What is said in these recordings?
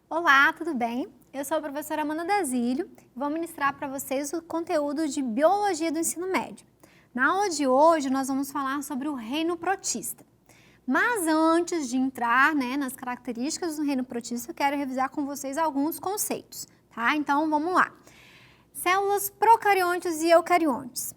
Olá, tudo bem? Eu sou a professora Amanda Dasílio e vou ministrar para vocês o conteúdo de Biologia do Ensino Médio. Na aula de hoje, nós vamos falar sobre o reino protista. Mas antes de entrar nas características do reino protista, eu quero revisar com vocês alguns conceitos, tá? Então, vamos lá. Células procariontes e eucariontes.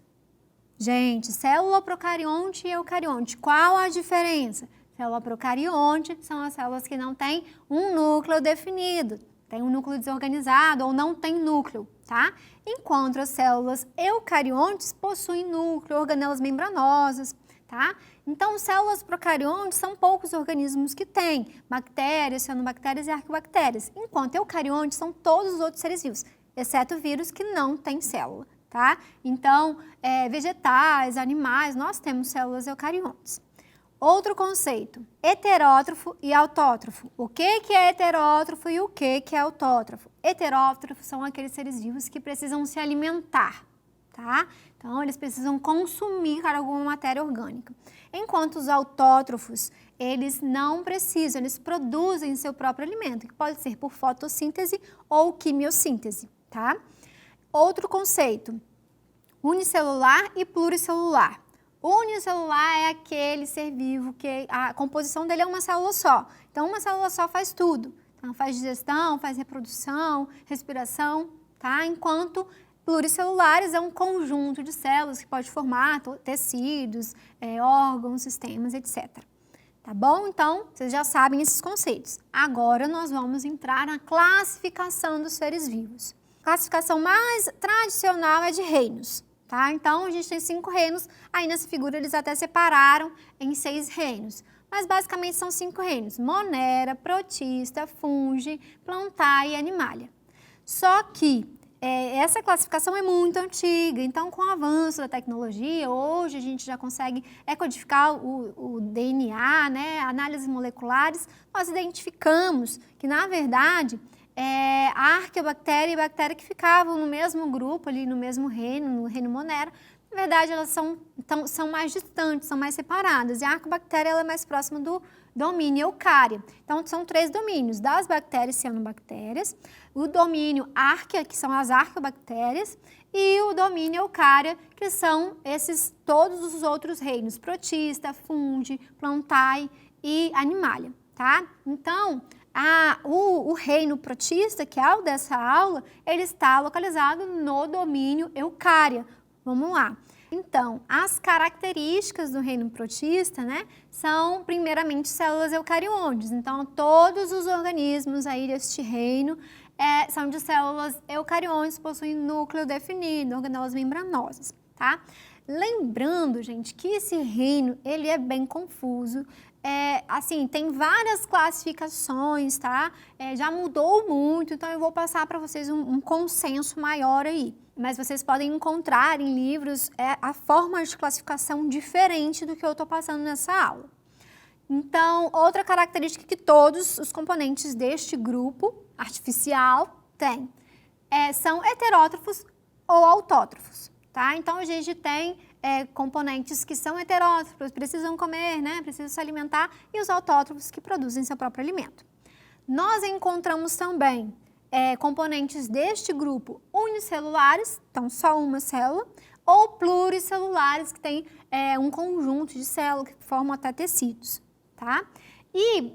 Gente, célula procarionte e eucarionte, qual a diferença? Célula procarionte são as células que não têm um núcleo definido, tem um núcleo desorganizado ou não tem núcleo, tá? Enquanto as células eucariontes possuem núcleo, organelas membranosas, tá? Então, células procariontes são poucos organismos que têm, bactérias, cianobactérias e arqueobactérias, enquanto eucariontes são todos os outros seres vivos, exceto vírus que não têm célula, tá? Então, vegetais, animais, nós temos células eucariontes. Outro conceito, heterótrofo e autótrofo. O que é heterótrofo e o que é autótrofo? Heterótrofos são aqueles seres vivos que precisam se alimentar, tá? Então, eles precisam consumir alguma matéria orgânica. Enquanto os autótrofos, eles não precisam, eles produzem seu próprio alimento, que pode ser por fotossíntese ou quimiossíntese, tá? Outro conceito, unicelular e pluricelular. Unicelular é aquele ser vivo que a composição dele é uma célula só. Então, uma célula só faz tudo. Então, faz digestão, faz reprodução, respiração, tá? Enquanto pluricelulares é um conjunto de células que pode formar tecidos, órgãos, sistemas, etc. Tá bom? Então, vocês já sabem esses conceitos. Agora, nós vamos entrar na classificação dos seres vivos. A classificação mais tradicional é de reinos. Tá? Então, a gente tem 5 reinos, aí nessa figura eles até separaram em 6 reinos. Mas basicamente são 5 reinos, Monera, Protista, Fungi, Plantae e Animalia. Só que essa classificação é muito antiga, então com o avanço da tecnologia, hoje a gente já consegue codificar o DNA, análises moleculares, nós identificamos que na verdade a arqueobactéria e a bactéria que ficavam no mesmo grupo, ali no mesmo reino, no reino Monera, na verdade elas são mais distantes, são mais separadas. E a arqueobactéria ela é mais próxima do domínio eucária. Então são 3 domínios, das bactérias e cianobactérias, o domínio arquea, que são as arqueobactérias, e o domínio eucária, que são todos os outros reinos, Protista, Fungi, Plantae e Animalia, tá? Então, o reino protista, que é o dessa aula, ele está localizado no domínio eucária. Vamos lá. Então, as características do reino protista, são primeiramente células eucariontes. Então, todos os organismos aí deste reino são de células eucariontes, possuem núcleo definido, organelas membranosas, tá? Lembrando, gente, que esse reino, ele é bem confuso. Assim, tem várias classificações, tá? Já mudou muito, então eu vou passar para vocês um consenso maior aí. Mas vocês podem encontrar em livros a forma de classificação diferente do que eu estou passando nessa aula. Então, outra característica que todos os componentes deste grupo artificial têm são heterótrofos ou autótrofos, tá? Então, a gente tem componentes que são heterótrofos, precisam comer, precisam se alimentar, e os autótrofos que produzem seu próprio alimento. Nós encontramos também componentes deste grupo unicelulares, então só uma célula, ou pluricelulares, que tem um conjunto de células que formam até tecidos, tá? E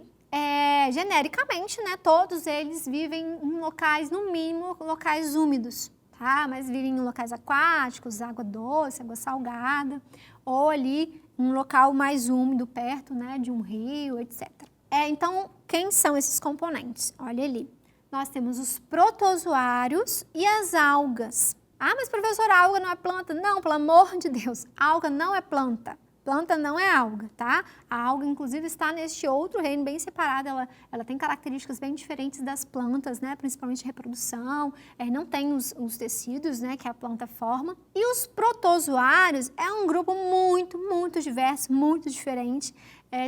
genericamente, todos eles vivem em locais, no mínimo, locais úmidos. Tá? Mas vivem em locais aquáticos, água doce, água salgada, ou ali um local mais úmido, perto de um rio, etc. Então, quem são esses componentes? Olha ali, nós temos os protozoários e as algas. Ah, mas professora, alga não é planta? Não, pelo amor de Deus, alga não é planta. Planta não é alga, tá? A alga, inclusive, está neste outro reino bem separado, ela tem características bem diferentes das plantas, principalmente reprodução, não tem os tecidos, que a planta forma. E os protozoários é um grupo muito, muito diverso, muito diferente.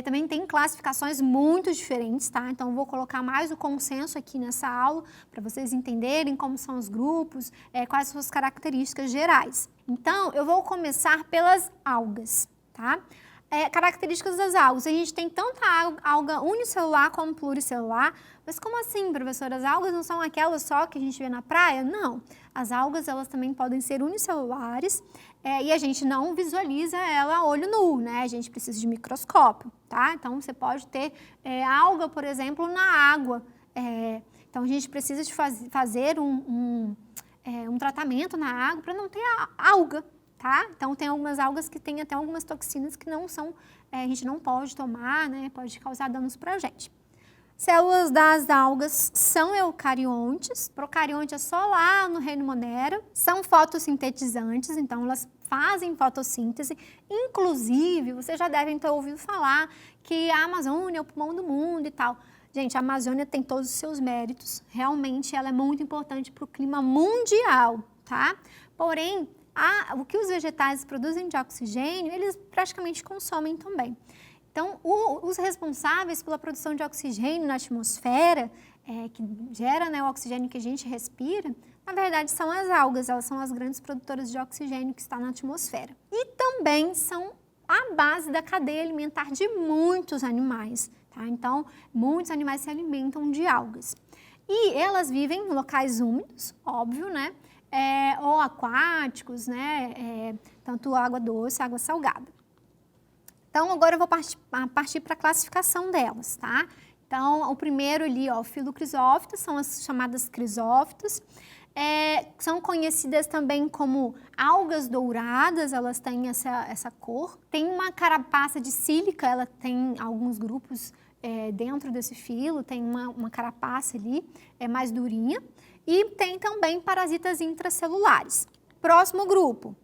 Também tem classificações muito diferentes, tá? Então, eu vou colocar mais o consenso aqui nessa aula para vocês entenderem como são os grupos, quais são as características gerais. Então, eu vou começar pelas algas. Tá? características das algas. A gente tem tanto a alga unicelular como pluricelular. Mas como assim, professora? As algas não são aquelas só que a gente vê na praia? Não. As algas, elas também podem ser unicelulares e a gente não visualiza ela a olho nu, né? A gente precisa de microscópio, tá? Então, você pode ter alga, por exemplo, na água. Então, a gente precisa de fazer um tratamento na água para não ter alga, tá? Então, tem algumas algas que têm até algumas toxinas que não são, a gente não pode tomar, né? Pode causar danos para a gente. Células das algas são eucariontes, procarionte é só lá no reino Monera, são fotossintetizantes, então elas fazem fotossíntese, inclusive, vocês já devem ter ouvido falar que a Amazônia é o pulmão do mundo e tal. Gente, a Amazônia tem todos os seus méritos, realmente ela é muito importante para o clima mundial, tá? Porém, o que os vegetais produzem de oxigênio, eles praticamente consomem também. Então, os responsáveis pela produção de oxigênio na atmosfera, que gera, né, o oxigênio que a gente respira, na verdade são as algas, elas são as grandes produtoras de oxigênio que está na atmosfera. E também são a base da cadeia alimentar de muitos animais, tá? Então, muitos animais se alimentam de algas. E elas vivem em locais úmidos, óbvio, né? Ou aquáticos, né? Tanto água doce, água salgada. Então, agora eu vou partir para a classificação delas, tá? Então, o primeiro ali, ó, filocrisófitas, são as chamadas crisófitas. São conhecidas também como algas douradas, elas têm essa cor. Tem uma carapaça de sílica, ela tem alguns grupos dentro desse filo, tem uma carapaça ali, mais durinha. E tem também parasitas intracelulares. Próximo grupo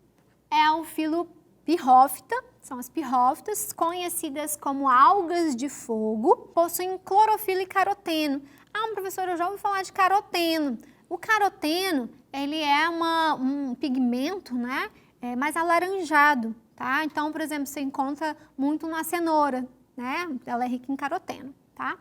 é o filo pirrófita, são as pirrófitas, conhecidas como algas de fogo, possuem clorofila e caroteno. Professora, eu já ouvi falar de caroteno. O caroteno, ele é um pigmento, né, mais alaranjado, tá? Então, por exemplo, você encontra muito na cenoura, né? Ela é rica em caroteno, tá?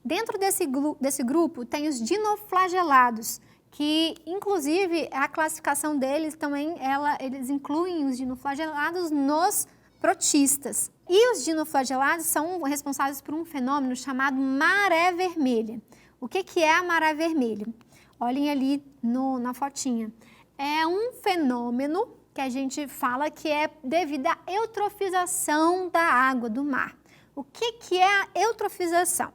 Dentro desse grupo tem os dinoflagelados, que inclusive a classificação deles também, eles incluem os dinoflagelados nos protistas. E os dinoflagelados são responsáveis por um fenômeno chamado maré vermelha. O que é a maré vermelha? Olhem ali na fotinha. É um fenômeno que a gente fala que é devido à eutrofização da água do mar. O que é a eutrofização?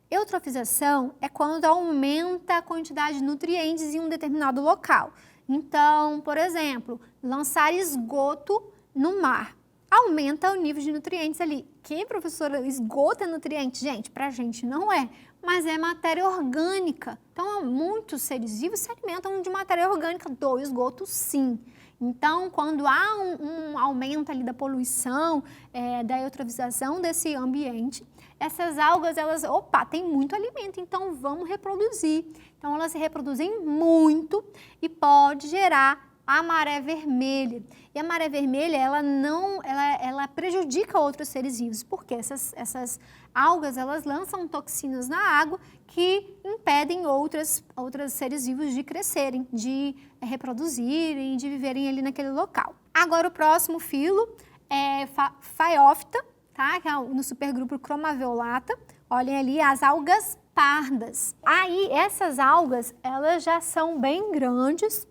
Eutrofização é quando aumenta a quantidade de nutrientes em um determinado local. Então, por exemplo, lançar esgoto no mar aumenta o nível de nutrientes ali. Que, professora, esgoto é nutriente? Gente, pra gente não é, mas é matéria orgânica. Então, muitos seres vivos se alimentam de matéria orgânica do esgoto, sim. Então, quando há um aumento ali da poluição, da eutrofização desse ambiente, essas algas, elas, tem muito alimento, então vamos reproduzir. Então, elas se reproduzem muito e pode gerar a maré vermelha. E a maré vermelha, ela prejudica outros seres vivos, porque essas algas, elas lançam toxinas na água que impedem outros seres vivos de crescerem, de reproduzirem, de viverem ali naquele local. Agora, o próximo filo é Phaeophyta, tá? Que é no supergrupo Chromaviolata. Olhem ali as algas pardas. Aí, essas algas, elas já são bem grandes,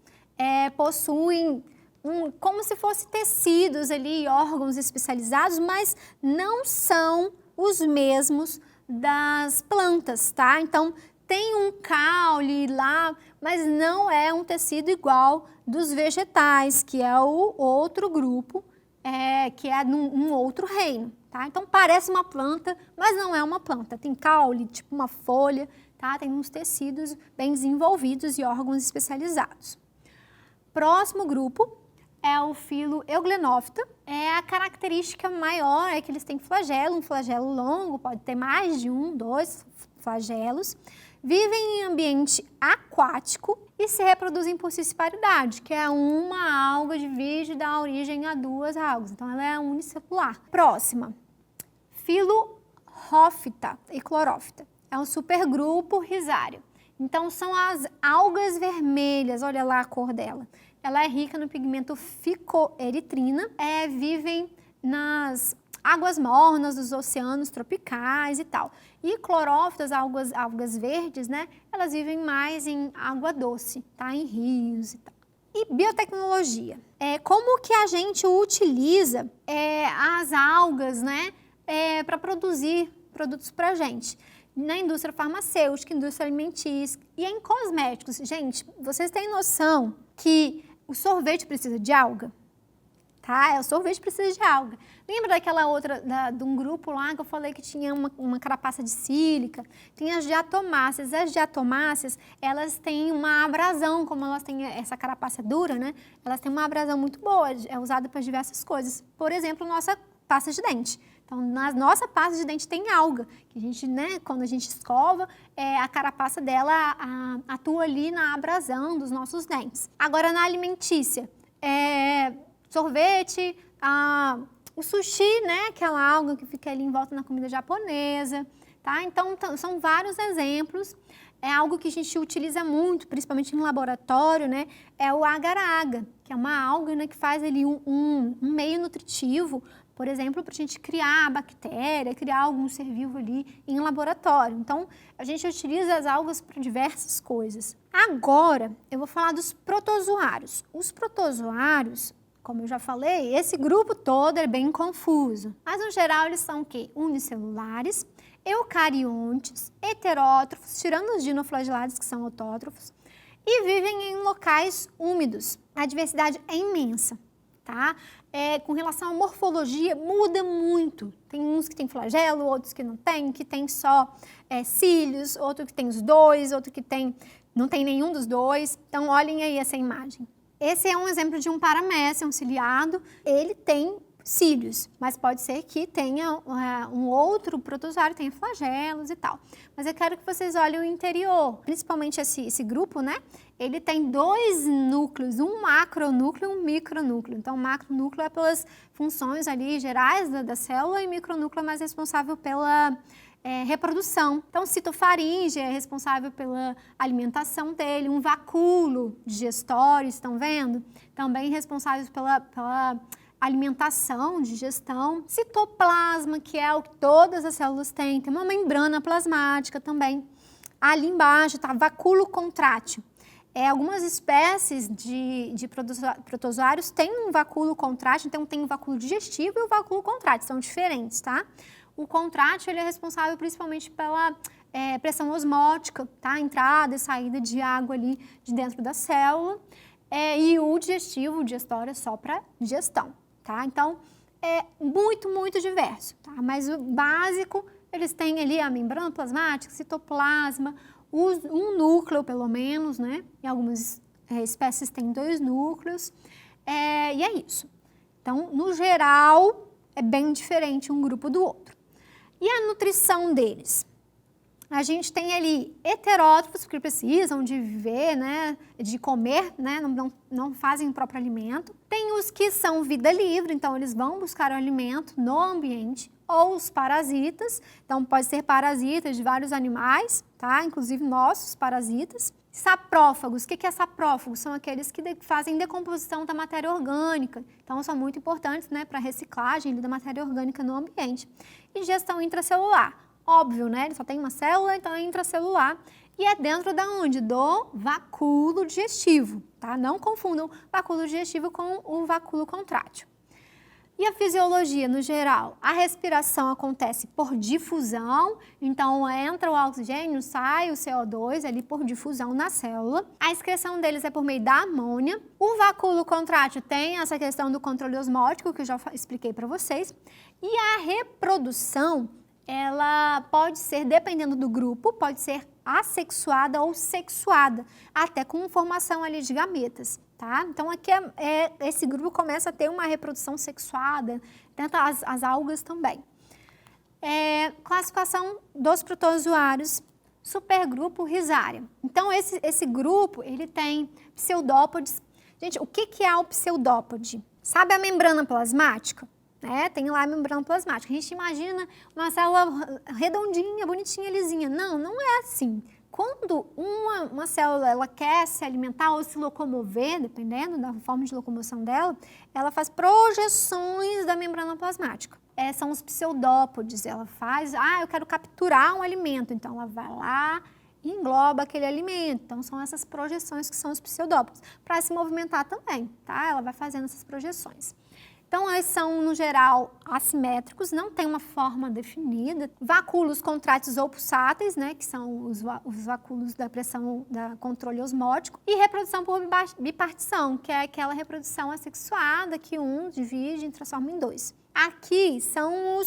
possuem como se fossem tecidos ali, órgãos especializados, mas não são os mesmos das plantas, tá? Então, tem um caule lá, mas não é um tecido igual dos vegetais, que é o outro grupo, que é num outro reino, tá? Então, parece uma planta, mas não é uma planta. Tem caule, tipo uma folha, tá? Tem uns tecidos bem desenvolvidos e órgãos especializados. Próximo grupo é o filo Euglenophyta. A característica maior é que eles têm flagelo, um flagelo longo, pode ter mais de 2 flagelos. Vivem em ambiente aquático e se reproduzem por cisparidade, que é uma alga divide e dá origem a 2 algas. Então, ela é unicelular. Próxima, filo Rhophyta e Chlorophyta. É um supergrupo rizário. Então, são as algas vermelhas, olha lá a cor dela. Ela é rica no pigmento ficoeritrina, vivem nas águas mornas dos oceanos tropicais e tal. E clorófitas, algas verdes, né? Elas vivem mais em água doce, tá? Em rios e tal. E biotecnologia. Como que a gente utiliza as algas, né? Para produzir produtos para a gente. Na indústria farmacêutica, indústria alimentícia e em cosméticos. Gente, vocês têm noção que o sorvete precisa de alga? Tá? O sorvete precisa de alga. Lembra daquela outra, de um grupo lá que eu falei que tinha uma carapaça de sílica? Tem as diatomáceas. As diatomáceas, elas têm uma abrasão, como elas têm essa carapaça dura, né? Elas têm uma abrasão muito boa, é usada para diversas coisas. Por exemplo, nossa pasta de dente. Então, na nossa pasta de dente tem alga, que a gente, né, quando a gente escova, a carapaça dela atua ali na abrasão dos nossos dentes. Agora, na alimentícia, sorvete, o sushi, né, aquela alga que fica ali em volta na comida japonesa, tá? Então, são vários exemplos. É algo que a gente utiliza muito, principalmente no laboratório, né? É o agar-agar, que é uma alga, né, que faz ali um meio nutritivo, por exemplo, para a gente criar bactéria, criar algum ser vivo ali em laboratório. Então, a gente utiliza as algas para diversas coisas. Agora, eu vou falar dos protozoários. Os protozoários, como eu já falei, esse grupo todo é bem confuso. Mas, no geral, eles são o quê? Unicelulares, eucariontes, heterótrofos, tirando os dinoflagelados, que são autótrofos, e vivem em locais úmidos. A diversidade é imensa, tá? Com relação à morfologia, muda muito. Tem uns que tem flagelo, outros que tem só cílios, outro que tem os dois, outro que não tem nenhum dos dois. Então, olhem aí essa imagem. Esse é um exemplo de um paramécia, um ciliado. Ele tem cílios, mas pode ser que tenha um outro protozoário, tenha flagelos e tal. Mas eu quero que vocês olhem o interior, principalmente esse grupo, né? Ele tem dois núcleos, um macronúcleo e um micronúcleo. Então, o macronúcleo é pelas funções ali gerais da célula e o micronúcleo é mais responsável pela reprodução. Então, citofaringe é responsável pela alimentação dele, um vacúolo digestório, estão vendo? Também responsável pela alimentação, digestão. Citoplasma, que é o que todas as células têm, tem uma membrana plasmática também. Ali embaixo está vacúolo contrátil. Algumas espécies de protozoários têm um vacúolo contrátil, então tem o vacúolo digestivo e o vacúolo contrátil, são diferentes, tá? O contrátil ele é responsável principalmente pela pressão osmótica, tá? Entrada e saída de água ali de dentro da célula. E o digestivo, o digestório, é só para digestão, tá? Então, é muito, muito diverso, tá? Mas o básico, eles têm ali a membrana plasmática, citoplasma, um núcleo pelo menos, né? E algumas espécies têm 2 núcleos, e é isso. Então, no geral, é bem diferente um grupo do outro. E a nutrição deles? A gente tem ali heterótrofos que precisam de viver, né, de comer, né, não fazem o próprio alimento. Tem os que são vida livre, então eles vão buscar o alimento no ambiente, ou os parasitas, então pode ser parasitas de vários animais, tá, inclusive nossos parasitas. Saprófagos, o que é saprófagos? São aqueles que fazem decomposição da matéria orgânica, então são muito importantes, né, para a reciclagem da matéria orgânica no ambiente. E gestão intracelular. Óbvio, né? Ele só tem uma célula, então é intracelular. E é dentro da onde? Do vacúolo digestivo, tá? Não confundam vacúolo digestivo com o vacúolo contrátil. E a fisiologia, no geral? A respiração acontece por difusão, então entra o oxigênio, sai o CO2 ali por difusão na célula. A excreção deles é por meio da amônia. O vacúolo contrátil tem essa questão do controle osmótico, que eu já expliquei para vocês. E a reprodução, ela pode ser, dependendo do grupo, pode ser assexuada ou sexuada, até com formação ali de gametas, tá? Então, aqui esse grupo começa a ter uma reprodução sexuada, tanto as algas também. Classificação dos protozoários, supergrupo Rhizaria. Então, esse grupo, ele tem pseudópodes. Gente, o que é o pseudópode? Sabe a membrana plasmática? Tem lá a membrana plasmática. A gente imagina uma célula redondinha, bonitinha, lisinha. Não, não é assim, Quando uma célula ela quer se alimentar ou se locomover, dependendo da forma de locomoção dela, ela faz projeções da membrana plasmática. São os pseudópodes, ela faz, eu quero capturar um alimento, então ela vai lá e engloba aquele alimento. Então são essas projeções que são os pseudópodes. Para se movimentar também, tá? Ela vai fazendo essas projeções. Então, eles são, no geral, assimétricos, não tem uma forma definida. Vacúolos contráteis ou pulsáteis, né, que são os vacúolos da pressão da controle osmótico. E reprodução por bipartição, que é aquela reprodução assexuada que um divide e transforma em dois. Aqui são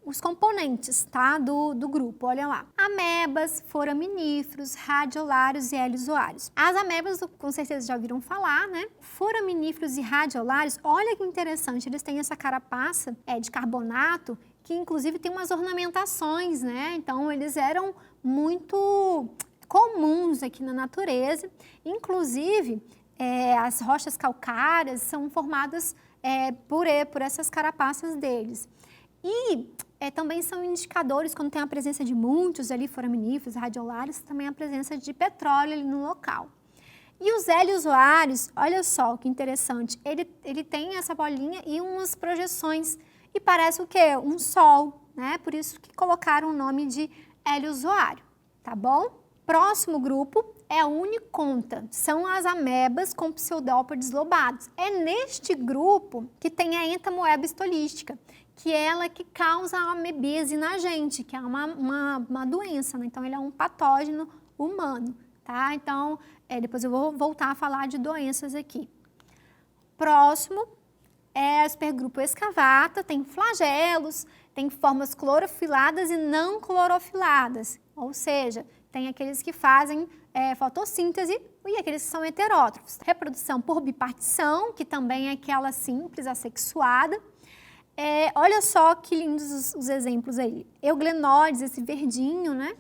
os componentes, tá, do grupo, olha lá. Amebas, foraminíferos, radiolários e heliozoários. As amebas, com certeza já ouviram falar, né? Foraminíferos e radiolários, olha que interessante, eles têm essa carapaça de carbonato, que inclusive tem umas ornamentações, né? Então, eles eram muito comuns aqui na natureza. Inclusive, as rochas calcárias são formadas por essas carapaças deles. E também são indicadores, quando tem a presença de muitos ali, foraminíferos, radiolários, também a presença de petróleo ali no local. E os heliozoários, olha só que interessante, ele tem essa bolinha e umas projeções, e parece o quê? Um sol, né? Por isso que colocaram o nome de heliozoário, tá bom? Próximo grupo é a uniconta, são as amebas com pseudópodes lobados. É neste grupo que tem a entamoeba histolística, que é ela que causa a amebíase na gente, que é uma doença, né? Então ele é um patógeno humano, tá? Então, depois eu vou voltar a falar de doenças aqui. Próximo é o supergrupo escavata, tem flagelos, tem formas clorofiladas e não clorofiladas, ou seja, tem aqueles que fazem fotossíntese e aqueles que são heterótrofos. Reprodução por bipartição, que também é aquela simples, assexuada. Olha só que lindos os exemplos aí. Euglenóides, esse verdinho, né?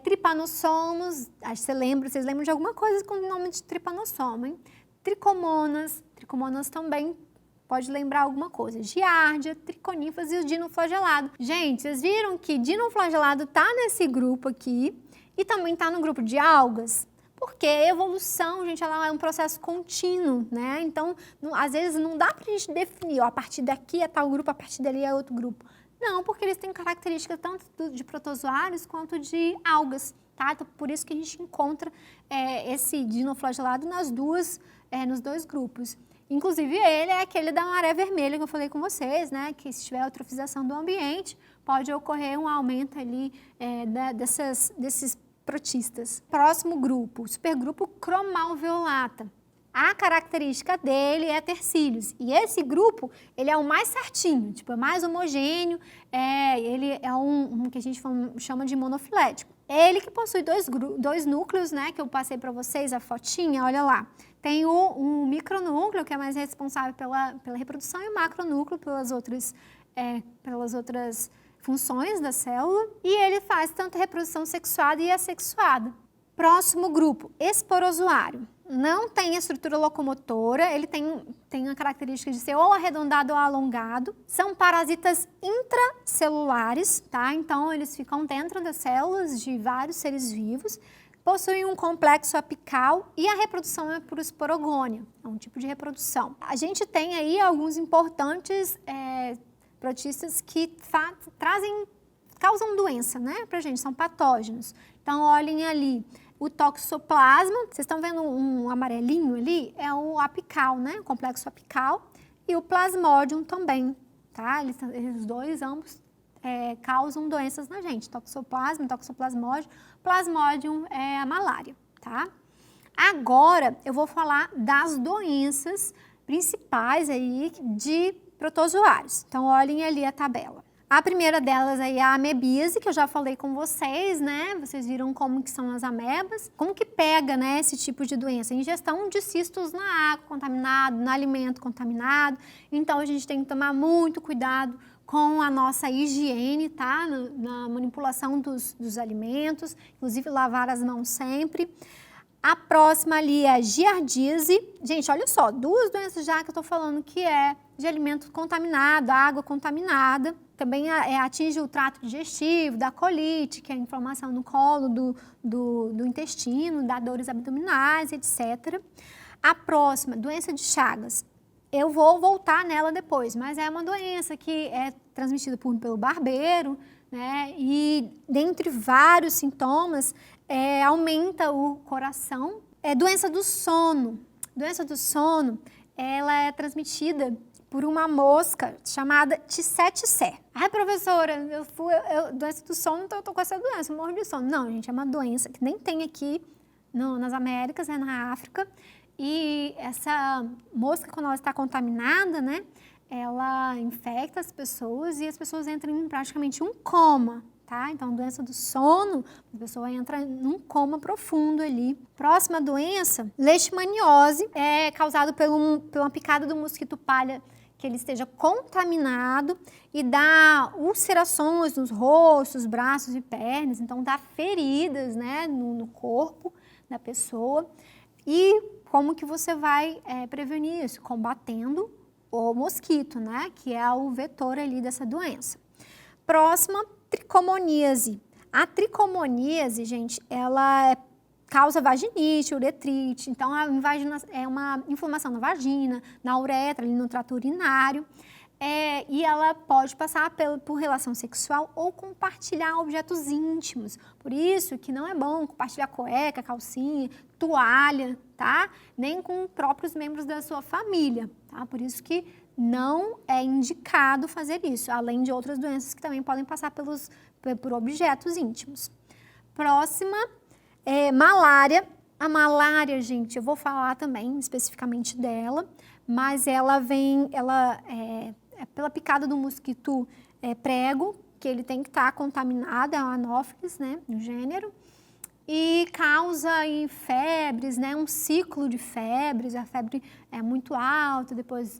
Tripanossomos, acho que vocês lembram de alguma coisa com o nome de tripanossoma, hein? Tricomonas também pode lembrar alguma coisa. Giardia, triconíferas e o dinoflagelado. Gente, vocês viram que dinoflagelado tá nesse grupo aqui e também tá no grupo de algas? Porque a evolução, gente, ela é um processo contínuo, né? Então, às vezes não dá pra gente definir, a partir daqui é tal grupo, a partir dali é outro grupo. Não, porque eles têm características tanto de protozoários quanto de algas, tá? Então, por isso que a gente encontra esse dinoflagelado nos dois grupos. Inclusive, ele é aquele da maré vermelha que eu falei com vocês, né? Que se tiver eutrofização do ambiente, pode ocorrer um aumento ali desses protistas. Próximo grupo, supergrupo cromalveolata. A característica dele é ter cílios. E esse grupo, ele é o mais certinho, tipo, é mais homogêneo, ele é um que a gente chama de monofilético. Ele que possui dois núcleos, né, que eu passei para vocês, a fotinha, olha lá. Tem o micronúcleo, que é mais responsável pela reprodução, e o macronúcleo pelas outras funções da célula, e ele faz tanto reprodução sexuada e assexuada. Próximo grupo, esporozoário. Não tem estrutura locomotora, ele tem a característica de ser ou arredondado ou alongado. São parasitas intracelulares, tá? Então, eles ficam dentro das células de vários seres vivos. Possuem um complexo apical e a reprodução é por esporogônia, é um tipo de reprodução. A gente tem aí alguns importantes protistas que causam doença, né, pra gente, são patógenos. Então, olhem ali, o toxoplasma, vocês estão vendo um amarelinho ali? É o apical, né, o complexo apical, e o plasmodium também, tá? Eles dois, ambos, causam doenças na gente, toxoplasma, toxoplasmodium, plasmodium é a malária, tá? Agora, eu vou falar das doenças principais aí de protozoários. Então, olhem ali a tabela. A primeira delas aí é a amebíase, que eu já falei com vocês, né? Vocês viram como que são as amebas. Como que pega, né, esse tipo de doença? Ingestão de cistos na água contaminada, no alimento contaminado. Então, a gente tem que tomar muito cuidado com a nossa higiene, tá? Na manipulação dos alimentos, inclusive lavar as mãos sempre. A próxima ali é a giardíase. Gente, olha só, duas doenças já que eu tô falando que de alimento contaminado, água contaminada. Também atinge o trato digestivo, da colite, que é a inflamação no colo do intestino, dá dores abdominais, etc. A próxima, doença de Chagas. Eu vou voltar nela depois, mas é uma doença que é transmitida pelo barbeiro, né? E dentre vários sintomas, aumenta o coração. Doença do sono. Doença do sono, ela é transmitida por uma mosca chamada Tissé-Tissé. Ai, professora, doença do sono, então eu tô com essa doença, eu morro de sono. Não, gente, é uma doença que nem tem aqui nas Américas, é na África. E essa mosca, quando ela está contaminada, né, ela infecta as pessoas e as pessoas entram em praticamente um coma, tá? Então, doença do sono, a pessoa entra num coma profundo ali. Próxima doença, leishmaniose, é causado pela picada do mosquito palha, que ele esteja contaminado e dá ulcerações nos rostos, braços e pernas, então dá feridas, né, no corpo da pessoa. E como que você vai prevenir isso? Combatendo o mosquito, né, que é o vetor ali dessa doença. Próxima, tricomoníase. A tricomoníase, gente, ela causa vaginite, uretrite, então é uma inflamação na vagina, na uretra, ali no trato urinário, e ela pode passar por relação sexual ou compartilhar objetos íntimos. Por isso que não é bom compartilhar cueca, calcinha, toalha, tá? Nem com próprios membros da sua família, tá? Por isso que não é indicado fazer isso, além de outras doenças que também podem passar por objetos íntimos. Próxima, malária. A malária, gente, eu vou falar também especificamente dela, mas ela é pela picada do mosquito prego, que ele tem que estar contaminado, é um anófeles, né, no gênero, e causa febres, né, um ciclo de febres, a febre é muito alta, depois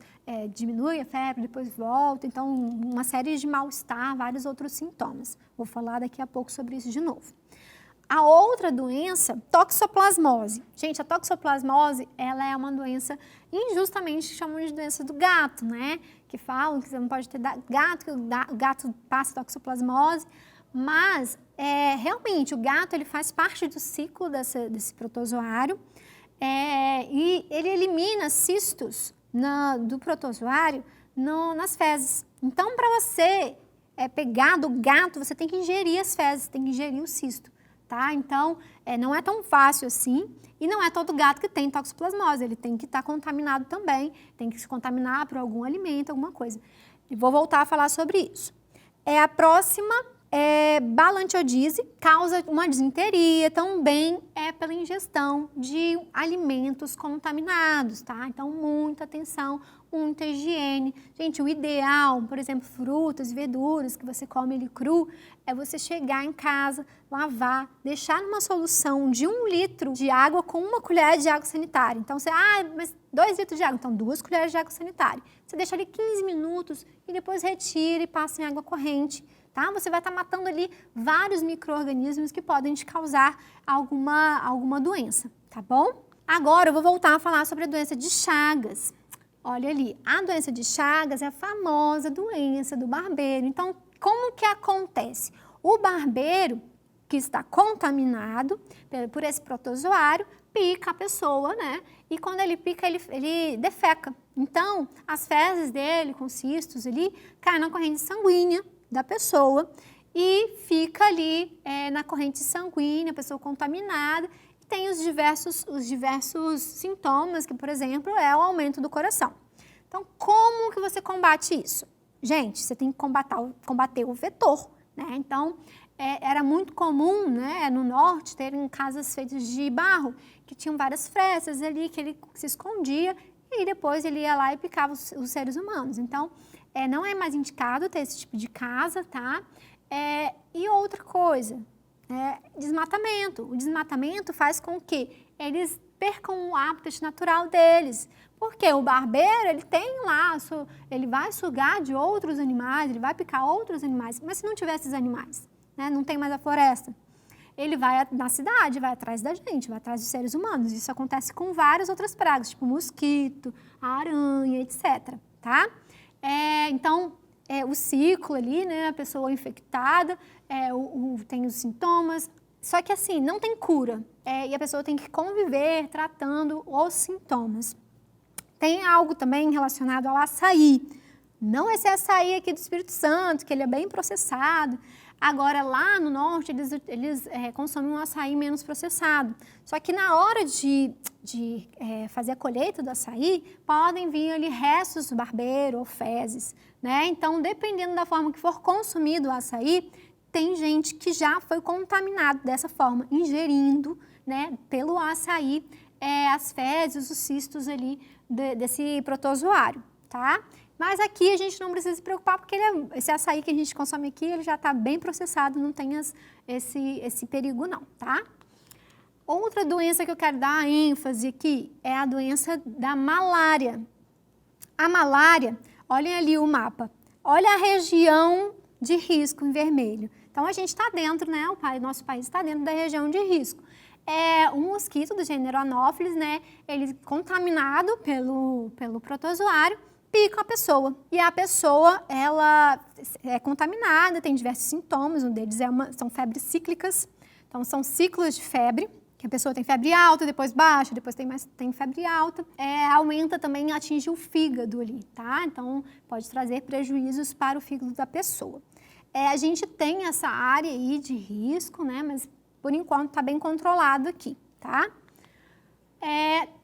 diminui a febre, depois volta, então uma série de mal-estar, vários outros sintomas. Vou falar daqui a pouco sobre isso de novo. A outra doença, toxoplasmose. Gente, a toxoplasmose, ela é uma doença injustamente chamam de doença do gato, né? Que falam que você não pode ter gato, que o gato passa toxoplasmose, mas realmente o gato ele faz parte do ciclo desse protozoário e ele elimina cistos do protozoário nas fezes. Então, para você pegar do gato, você tem que ingerir as fezes, tem que ingerir o cisto. Tá? Então, não é tão fácil assim, e não é todo gato que tem toxoplasmose, ele tem que estar contaminado também, tem que se contaminar por algum alimento, alguma coisa. E vou voltar a falar sobre isso. A próxima balantiodise, causa uma disenteria, também pela ingestão de alimentos contaminados, tá? Então, muita atenção, muita higiene. Gente, o ideal, por exemplo, frutas e verduras que você come ele cru, é você chegar em casa, lavar, deixar numa solução de 1 litro de água com 1 colher de água sanitária. Então, mas 2 litros de água, então 2 colheres de água sanitária. Você deixa ali 15 minutos e depois retira e passa em água corrente. Tá? Você vai estar matando ali vários micro-organismos que podem te causar alguma doença, tá bom? Agora eu vou voltar a falar sobre a doença de Chagas. Olha ali, a doença de Chagas é a famosa doença do barbeiro. Então, como que acontece? O barbeiro que está contaminado por esse protozoário pica a pessoa, né? E quando ele pica, ele defeca. Então, as fezes dele com cistos ali caem na corrente sanguínea da pessoa e fica ali na corrente sanguínea, a pessoa contaminada, e tem os diversos sintomas, que, por exemplo, é o aumento do coração. Então, como que você combate isso? Gente, você tem que combater o vetor, né? Então, era muito comum, né, no norte, terem casas feitas de barro, que tinham várias frestas ali, que ele se escondia, e depois ele ia lá e picava os seres humanos. Então, não é mais indicado ter esse tipo de casa, tá? E outra coisa, desmatamento. O desmatamento faz com que eles percam o hábitat natural deles. Porque o barbeiro, ele tem lá, ele vai sugar de outros animais, ele vai picar outros animais. Mas se não tiver esses animais, né, não tem mais a floresta, ele vai na cidade, vai atrás da gente, vai atrás dos seres humanos. Isso acontece com várias outras pragas, tipo mosquito, aranha, etc, tá? Então, o ciclo ali, né, a pessoa infectada, tem os sintomas, só que assim, não tem cura, e a pessoa tem que conviver tratando os sintomas. Tem algo também relacionado ao açaí, não esse açaí aqui do Espírito Santo, que ele é bem processado. Agora, lá no norte, eles consomem um açaí menos processado. Só que na hora de fazer a colheita do açaí, podem vir ali restos do barbeiro ou fezes, né? Então, dependendo da forma que for consumido o açaí, tem gente que já foi contaminado dessa forma, ingerindo, né, pelo açaí, as fezes, os cistos ali desse protozoário, tá? Mas aqui a gente não precisa se preocupar, porque esse açaí que a gente consome aqui, ele já está bem processado, não tem esse perigo não, tá? Outra doença que eu quero dar ênfase aqui é a doença da malária. A malária, olhem ali o mapa, olha a região de risco em vermelho. Então, a gente está dentro, né, nosso país está dentro da região de risco. É um mosquito do gênero Anopheles, né, ele contaminado pelo protozoário, pica a pessoa. E a pessoa, ela é contaminada, tem diversos sintomas, um deles são febres cíclicas. Então, são ciclos de febre, que a pessoa tem febre alta, depois baixa, depois tem febre alta. Aumenta também, atinge o fígado ali, tá? Então, pode trazer prejuízos para o fígado da pessoa. A gente tem essa área aí de risco, né? Mas, por enquanto, está bem controlado aqui, tá?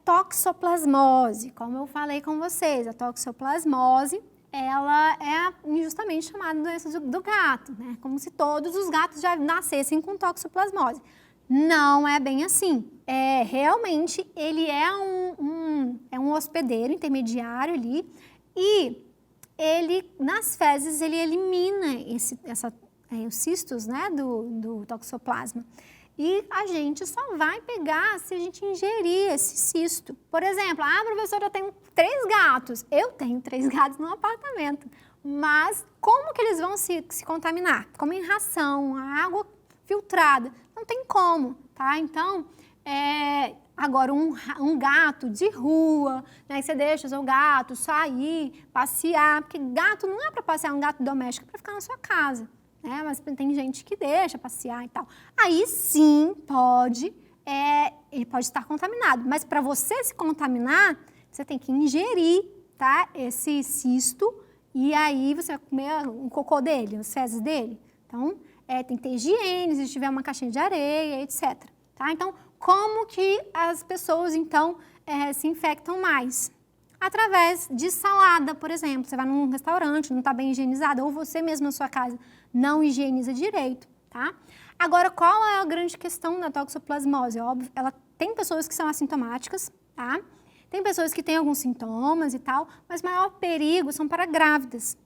Toxoplasmose, como eu falei com vocês, a toxoplasmose, ela é justamente chamada doença do gato, né? Como se todos os gatos já nascessem com toxoplasmose. Não é bem assim. Realmente, ele é um hospedeiro intermediário ali e ele, nas fezes, ele elimina os cistos, né, do toxoplasma. E a gente só vai pegar se a gente ingerir esse cisto. Por exemplo, professora, eu tenho 3 gatos. Eu tenho 3 gatos no apartamento. Mas como que eles vão se contaminar? Comem ração, água filtrada. Não tem como, tá? Então, agora um gato de rua, né? Que você deixa o seu gato sair, passear. Porque gato não é para passear, um gato doméstico, é para ficar na sua casa. Mas tem gente que deixa passear e tal. Aí sim ele pode estar contaminado. Mas para você se contaminar, você tem que ingerir, tá, esse cisto e aí você vai comer o cocô dele, as fezes dele. Então, tem que ter higiene, se tiver uma caixinha de areia, etc. Tá? Então, como que as pessoas, então, se infectam mais? Através de salada, por exemplo. Você vai num restaurante, não está bem higienizado, ou você mesmo na sua casa não higieniza direito, tá? Agora, qual é a grande questão da toxoplasmose? Óbvio, ela tem pessoas que são assintomáticas, tá? Tem pessoas que têm alguns sintomas e tal, mas o maior perigo são para grávidas.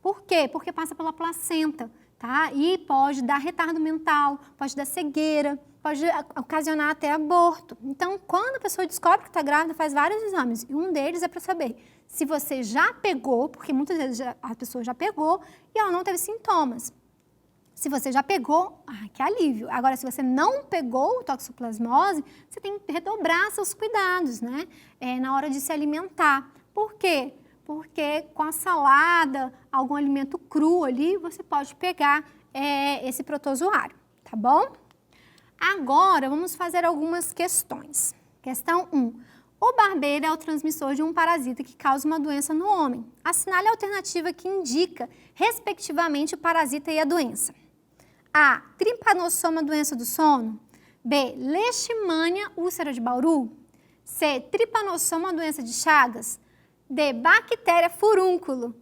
Por quê? Porque passa pela placenta, tá? E pode dar retardo mental, pode dar cegueira, pode ocasionar até aborto. Então, quando a pessoa descobre que está grávida, faz vários exames. E um deles é para saber se você já pegou, porque muitas vezes a pessoa já pegou e ela não teve sintomas. Se você já pegou, que alívio. Agora, se você não pegou toxoplasmose, você tem que redobrar seus cuidados, né? Na hora de se alimentar. Por quê? Porque com a salada, algum alimento cru ali, você pode pegar esse protozoário, tá bom? Agora, vamos fazer algumas questões. Questão 1. O barbeiro é o transmissor de um parasita que causa uma doença no homem. Assinale a alternativa que indica, respectivamente, o parasita e a doença. A. Trypanosoma, doença do sono. B. Leishmania, úlcera de Bauru. C. Trypanosoma, doença de Chagas. D. Bactéria furúnculo.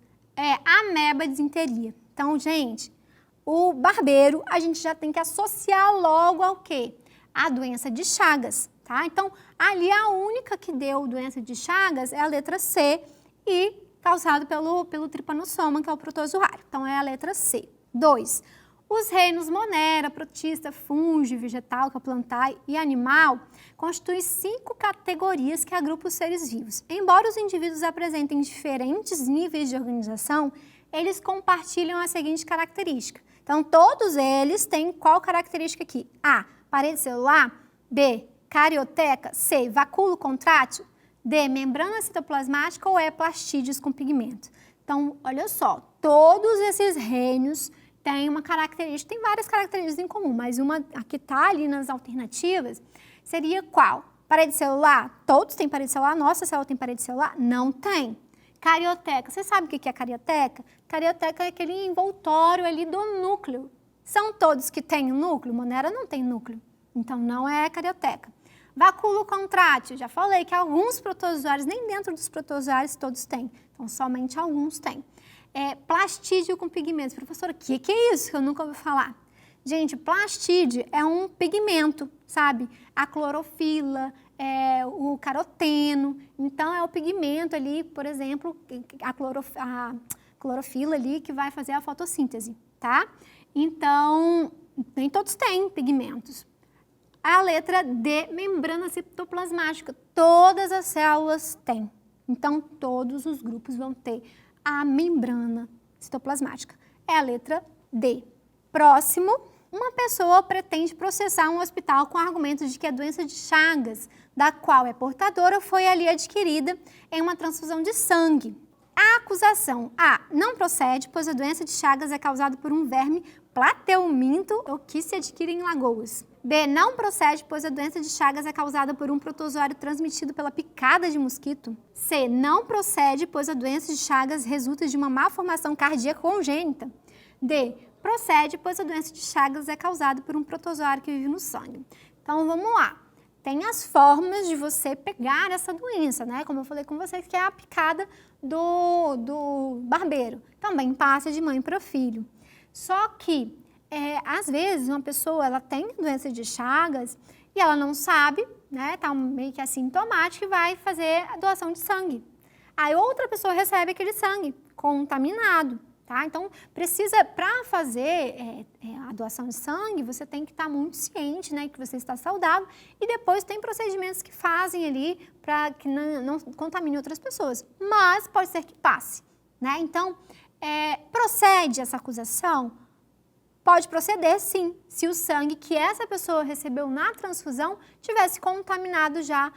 Ameba, disenteria. Então, gente, o barbeiro, a gente já tem que associar logo ao quê? A doença de Chagas, tá? Então, ali a única que deu doença de Chagas é a letra C e causado pelo Trypanosoma, que é o protozoário. Então, é a letra C. 2. Os reinos Monera, protista, fungo, vegetal, que é plantar e animal, constituem 5 categorias que agrupam os seres vivos. Embora os indivíduos apresentem diferentes níveis de organização, eles compartilham a seguinte característica. Então, todos eles têm qual característica aqui? A. Parede celular. B. Carioteca. C. Vacúolo contrátil. D. Membrana citoplasmática ou E. Plastídeos com pigmento. Então, olha só, todos esses reinos têm uma característica, tem várias características em comum, mas uma que está ali nas alternativas seria qual? Parede celular? Todos têm parede celular? Nossa célula tem parede celular? Não tem. Carioteca, você sabe o que é carioteca? Carioteca é aquele envoltório ali do núcleo. São todos que têm um núcleo? Monera não tem núcleo, então não é carioteca. Vacúolo contrátil, já falei que alguns protozoários, nem dentro dos protozoários todos têm, então somente alguns têm. Plastídeo com pigmentos. Professora, o que é isso que eu nunca ouvi falar? Gente, plastídeo é um pigmento, sabe? A clorofila, o caroteno, então é o pigmento ali, por exemplo, a clorofila ali que vai fazer a fotossíntese, tá? Então, nem todos têm pigmentos. A letra D, membrana citoplasmática. Todas as células têm. Então, todos os grupos vão ter a membrana citoplasmática. É a letra D. Próximo, uma pessoa pretende processar um hospital com argumentos de que a doença de Chagas, da qual é portadora, foi ali adquirida em uma transfusão de sangue. A acusação A não procede, pois a doença de Chagas é causada por um verme plateuminto ou que se adquire em lagoas. B não procede, pois a doença de Chagas é causada por um protozoário transmitido pela picada de mosquito. C não procede, pois a doença de Chagas resulta de uma malformação cardíaca congênita. D procede, pois a doença de Chagas é causada por um protozoário que vive no sangue. Então vamos lá. Tem as formas de você pegar essa doença, né? Como eu falei com vocês, que é a picada do barbeiro. Também passa de mãe para filho. Só que, às vezes, uma pessoa ela tem doença de Chagas e ela não sabe, né? Tá meio que assintomática e vai fazer a doação de sangue. Aí outra pessoa recebe aquele sangue contaminado. Tá? Então, para fazer a doação de sangue, você tem que estar muito ciente, né, que você está saudável e depois tem procedimentos que fazem ali para que não contamine outras pessoas, mas pode ser que passe, né? Então, procede essa acusação? Pode proceder sim, se o sangue que essa pessoa recebeu na transfusão tivesse contaminado já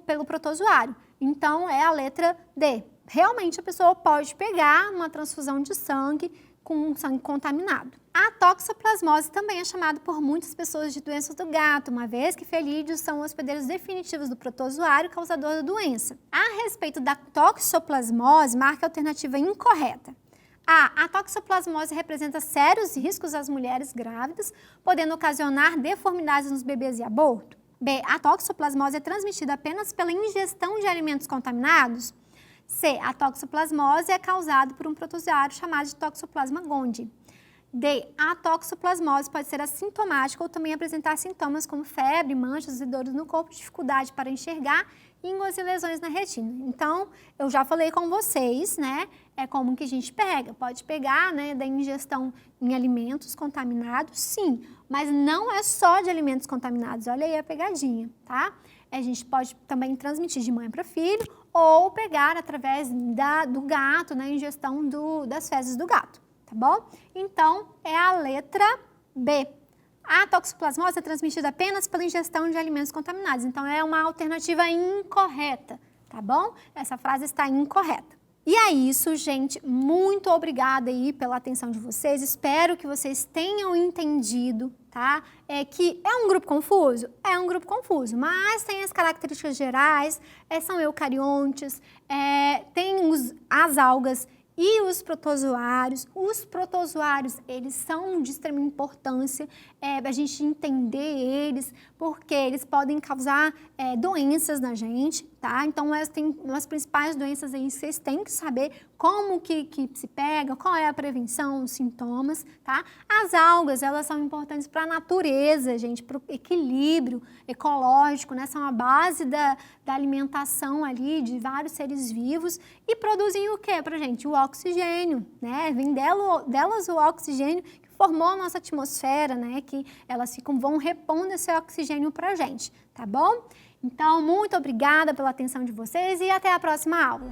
pelo protozoário. Então, é a letra D. Realmente a pessoa pode pegar uma transfusão de sangue com sangue contaminado. A toxoplasmose também é chamada por muitas pessoas de doença do gato, uma vez que felídeos são hospedeiros definitivos do protozoário causador da doença. A respeito da toxoplasmose, marque a alternativa incorreta. A toxoplasmose representa sérios riscos às mulheres grávidas, podendo ocasionar deformidades nos bebês e aborto. B. A toxoplasmose é transmitida apenas pela ingestão de alimentos contaminados. C. A toxoplasmose é causada por um protozoário chamado de Toxoplasma gondii. D. A toxoplasmose pode ser assintomática ou também apresentar sintomas como febre, manchas e dores no corpo, dificuldade para enxergar, íngua e lesões na retina. Então, eu já falei com vocês, né? É como que a gente pega. Pode pegar, né, da ingestão em alimentos contaminados, sim, mas não é só de alimentos contaminados. Olha aí a pegadinha, tá? A gente pode também transmitir de mãe para filho ou pegar através do gato, né, ingestão das fezes do gato, tá bom? Então, é a letra B. A toxoplasmose é transmitida apenas pela ingestão de alimentos contaminados, então é uma alternativa incorreta, tá bom? Essa frase está incorreta. E é isso, gente. Muito obrigada aí pela atenção de vocês. Espero que vocês tenham entendido, tá? Que é um grupo confuso? É um grupo confuso, mas tem as características gerais, são eucariontes, tem as algas e os protozoários. Os protozoários, eles são de extrema importância, a gente entender eles, porque eles podem causar doenças na gente, tá? Então, tem as principais doenças aí, vocês têm que saber como que se pega, qual é a prevenção, os sintomas, tá? As algas, elas são importantes para a natureza, gente, para o equilíbrio ecológico, né? São a base da alimentação ali de vários seres vivos e produzem o que pra gente? O oxigênio, né? Vem delas o oxigênio que formou a nossa atmosfera, né? Que elas vão repondo esse oxigênio pra gente, tá bom? Então, muito obrigada pela atenção de vocês e até a próxima aula.